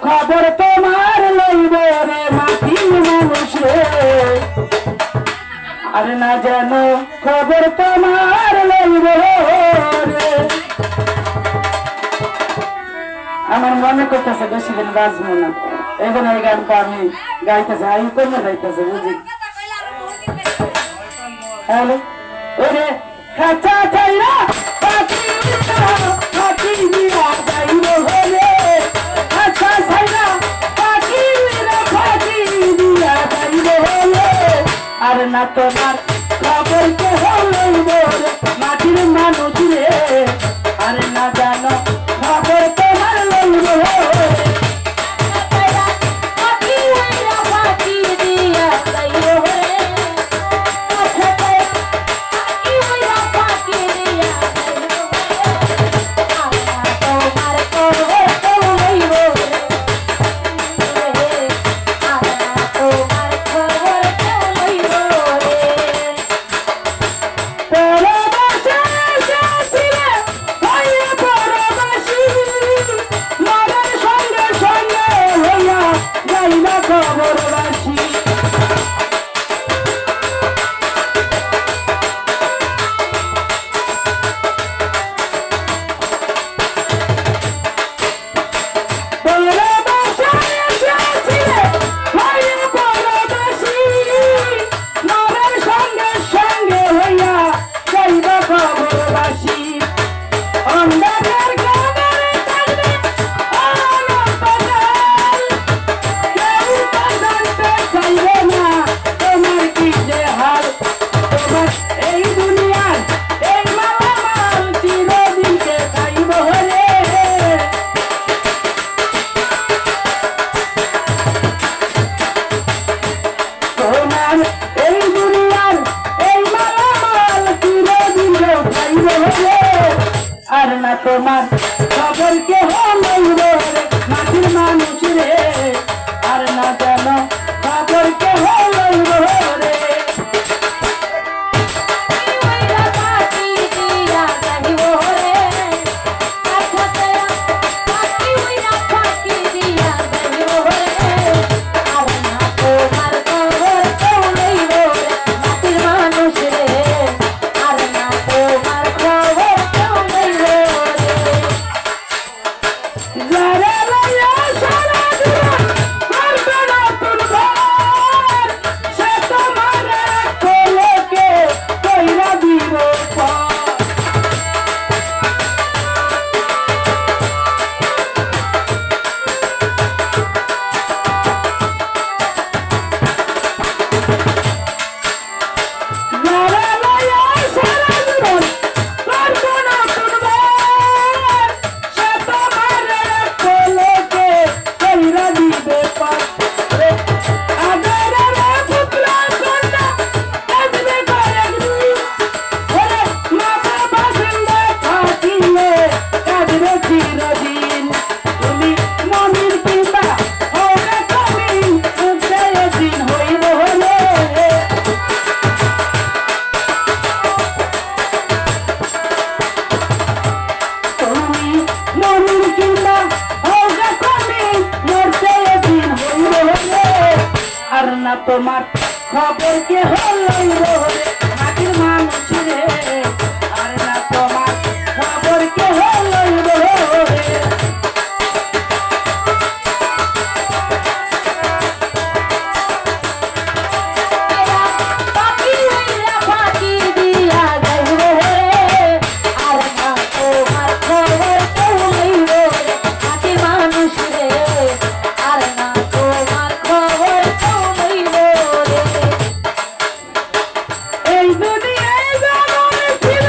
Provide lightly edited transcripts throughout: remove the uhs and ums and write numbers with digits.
খবর তোমার লইব রে মাটির মানুষ রে আর না জানো খবর তোমার লইব রে আমার মনে করতেছে বেশি দিন বাঁচবো না এই জন্য এই গানটা আমি গাইতেছি আই কমে যাইতেছে বুঝি হ্যালো ওরে খাঁচা খাইরা পাখি দিয়া যাইব হলে খাঁচা খাইরা পাখি দিয়া যাইব হলে আর না তোমার খবর কে হইব রে মাটির মানুষ রে আর না জানো খবর তোমার লইব আর না তোমার খবর কে হইব রে মাটির মানুষ রে আর না জানো খবর কে হইব রে আর না তোমার খবর কে হইব রে মাটির মানুষ রে আর না তোমার খবর কে হইব রে এই দুনিয়ায় যেমন ছিল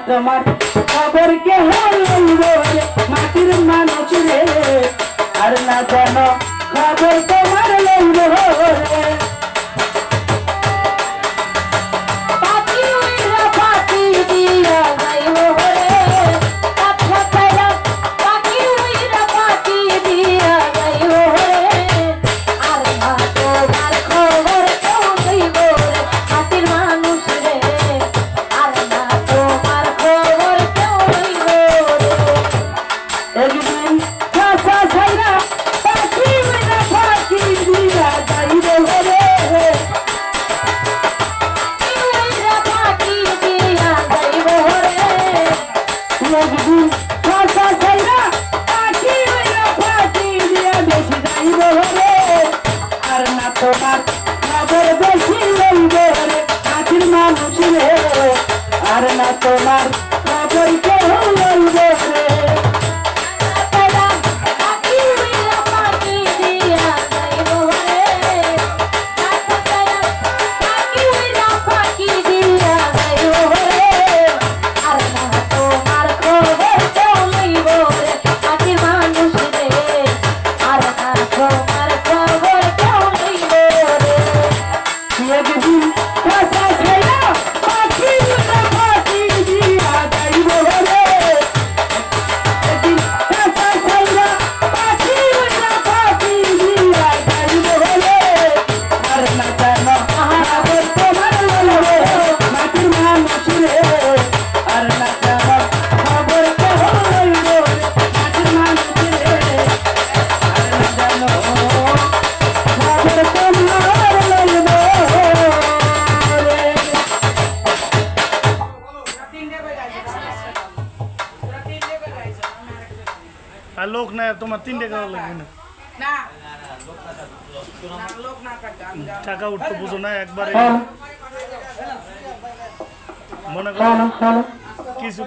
তোমার খবর কে হইব রে মাটির মানুষ রে আর না জানো খবর তোমার লইব রে তোমার খবর বেশি লইব রে মাটির মানুষ রে আর না তোমার খবর কেউ লইব রে লোক না তোমার 3 টাকা লাগবে না টাকা উঠতে বুঝো না একবারে মনে করো কিছু